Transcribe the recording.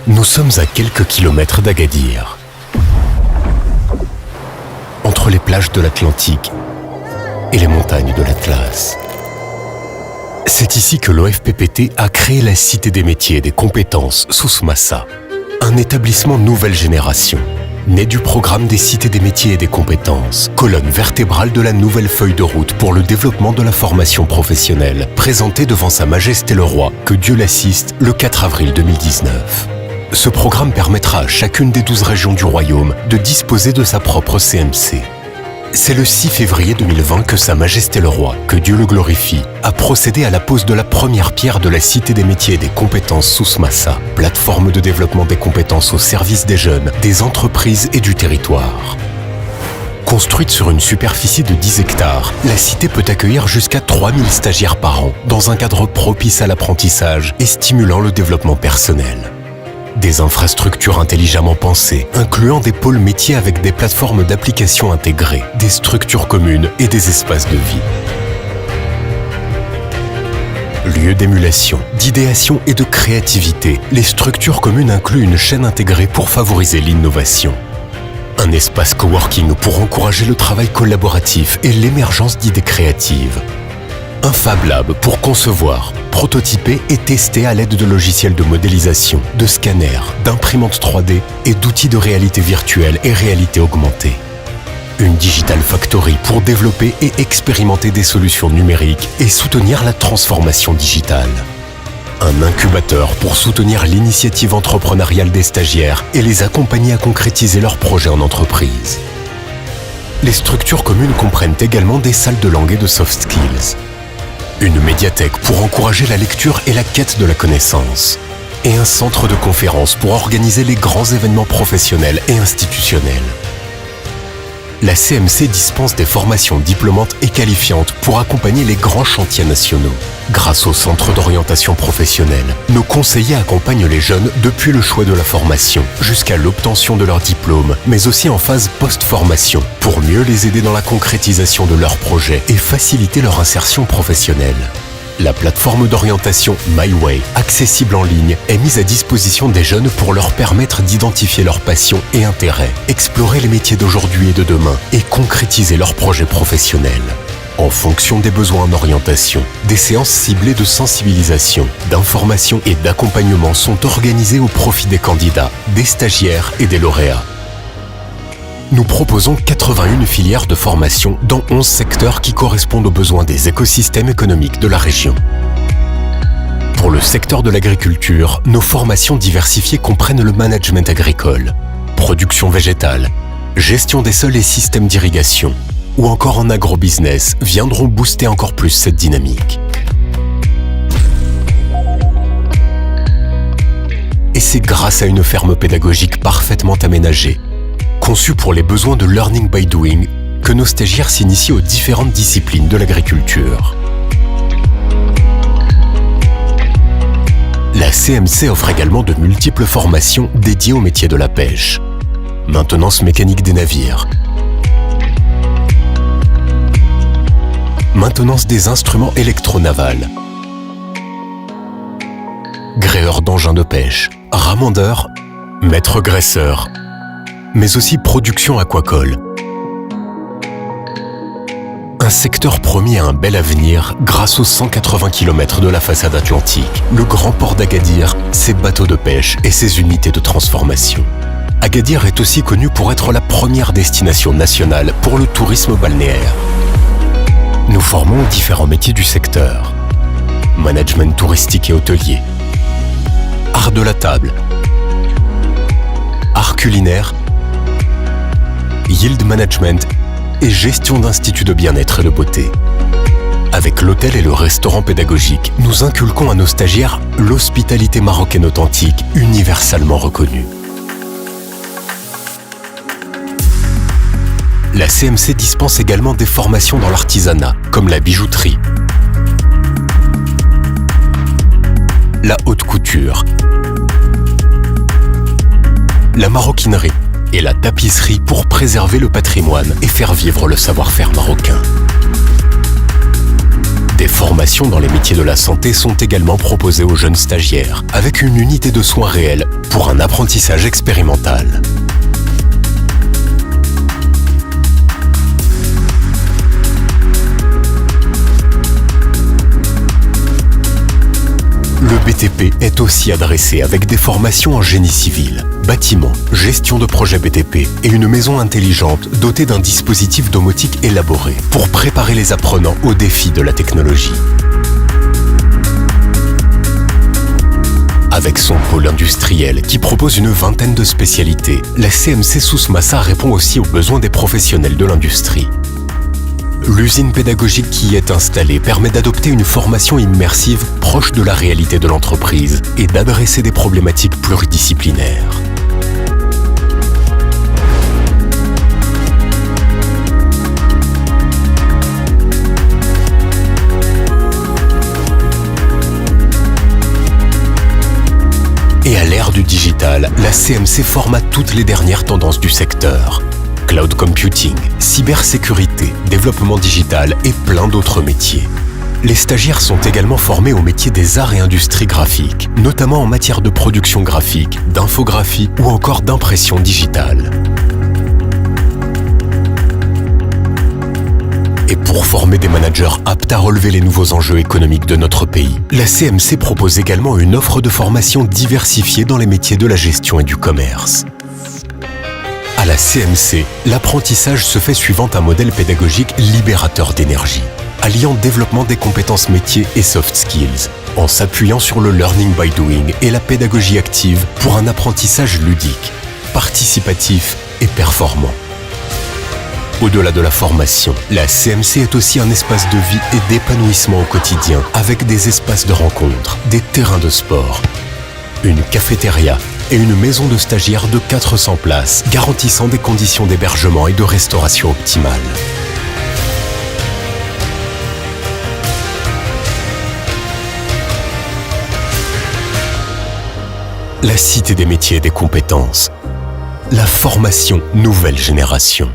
Nous sommes à quelques kilomètres d'Agadir. Entre les plages de l'Atlantique et les montagnes de l'Atlas. C'est ici que l'OFPPT a créé la Cité des métiers et des compétences Sousmassa, un établissement nouvelle génération, né du programme des Cités des métiers et des compétences, colonne vertébrale de la nouvelle feuille de route pour le développement de la formation professionnelle, présentée devant Sa Majesté le Roi, que Dieu l'assiste, le 4 avril 2019. Ce programme permettra à chacune des 12 régions du Royaume de disposer de sa propre CMC. C'est le 6 février 2020 que Sa Majesté le Roi, que Dieu le glorifie, a procédé à la pose de la première pierre de la Cité des métiers et des compétences Sousmassa, plateforme de développement des compétences au service des jeunes, des entreprises et du territoire. Construite sur une superficie de 10 hectares, la cité peut accueillir jusqu'à 3000 stagiaires par an, dans un cadre propice à l'apprentissage et stimulant le développement personnel. Des infrastructures intelligemment pensées, incluant des pôles métiers avec des plateformes d'application intégrées, des structures communes et des espaces de vie. Lieu d'émulation, d'idéation et de créativité, les structures communes incluent une chaîne intégrée pour favoriser l'innovation. Un espace coworking pour encourager le travail collaboratif et l'émergence d'idées créatives. Un Fab Lab pour concevoir, prototyper et tester à l'aide de logiciels de modélisation, de scanners, d'imprimantes 3D et d'outils de réalité virtuelle et réalité augmentée. Une Digital Factory pour développer et expérimenter des solutions numériques et soutenir la transformation digitale. Un incubateur pour soutenir l'initiative entrepreneuriale des stagiaires et les accompagner à concrétiser leurs projets en entreprise. Les structures communes comprennent également des salles de langue et de soft skills. Une médiathèque pour encourager la lecture et la quête de la connaissance. Et un centre de conférences pour organiser les grands événements professionnels et institutionnels. La CMC dispense des formations diplômantes et qualifiantes pour accompagner les grands chantiers nationaux. Grâce au centre d'orientation professionnelle, nos conseillers accompagnent les jeunes depuis le choix de la formation jusqu'à l'obtention de leur diplôme, mais aussi en phase post-formation, pour mieux les aider dans la concrétisation de leurs projets et faciliter leur insertion professionnelle. La plateforme d'orientation MyWay, accessible en ligne, est mise à disposition des jeunes pour leur permettre d'identifier leurs passions et intérêts, explorer les métiers d'aujourd'hui et de demain et concrétiser leurs projets professionnels. En fonction des besoins en orientation, des séances ciblées de sensibilisation, d'information et d'accompagnement sont organisées au profit des candidats, des stagiaires et des lauréats. Nous proposons 81 filières de formation dans 11 secteurs qui correspondent aux besoins des écosystèmes économiques de la région. Pour le secteur de l'agriculture, nos formations diversifiées comprennent le management agricole, production végétale, gestion des sols et systèmes d'irrigation, ou encore en agrobusiness viendront booster encore plus cette dynamique. Et c'est grâce à une ferme pédagogique parfaitement aménagée, conçue pour les besoins de learning by doing, que nos stagiaires s'initient aux différentes disciplines de l'agriculture. La CMC offre également de multiples formations dédiées au métier de la pêche. Maintenance mécanique des navires, maintenance des instruments électronavals, gréeur d'engins de pêche, ramandeur, maître graisseur, mais aussi production aquacole. Un secteur promis à un bel avenir grâce aux 180 km de la façade atlantique, le grand port d'Agadir, ses bateaux de pêche et ses unités de transformation. Agadir est aussi connu pour être la première destination nationale pour le tourisme balnéaire. Nous formons différents métiers du secteur. Management touristique et hôtelier, art de la table, art culinaire, yield management et gestion d'instituts de bien-être et de beauté. Avec l'hôtel et le restaurant pédagogique, nous inculquons à nos stagiaires l'hospitalité marocaine authentique, universellement reconnue. La CMC dispense également des formations dans l'artisanat, comme la bijouterie, la haute couture, la maroquinerie et la tapisserie pour préserver le patrimoine et faire vivre le savoir-faire marocain. Des formations dans les métiers de la santé sont également proposées aux jeunes stagiaires, avec une unité de soins réelle pour un apprentissage expérimental. Le BTP est aussi adressé avec des formations en génie civil, bâtiment, gestion de projet BTP et une maison intelligente dotée d'un dispositif domotique élaboré pour préparer les apprenants aux défis de la technologie. Avec son pôle industriel qui propose une vingtaine de spécialités, la CMC Souss-Massa répond aussi aux besoins des professionnels de l'industrie. L'usine pédagogique qui y est installée permet d'adopter une formation immersive proche de la réalité de l'entreprise et d'adresser des problématiques pluridisciplinaires. Et à l'ère du digital, la CMC formate toutes les dernières tendances du secteur. Cloud computing, cybersécurité, développement digital et plein d'autres métiers. Les stagiaires sont également formés aux métiers des arts et industries graphiques, notamment en matière de production graphique, d'infographie ou encore d'impression digitale. Et pour former des managers aptes à relever les nouveaux enjeux économiques de notre pays, la CMC propose également une offre de formation diversifiée dans les métiers de la gestion et du commerce. À la CMC, l'apprentissage se fait suivant un modèle pédagogique libérateur d'énergie, alliant développement des compétences métiers et soft skills, en s'appuyant sur le learning by doing et la pédagogie active pour un apprentissage ludique, participatif et performant. Au-delà de la formation, la CMC est aussi un espace de vie et d'épanouissement au quotidien, avec des espaces de rencontre, des terrains de sport, une cafétéria et une maison de stagiaires de 400 places, garantissant des conditions d'hébergement et de restauration optimales. La Cité des métiers et des compétences. La formation nouvelle génération.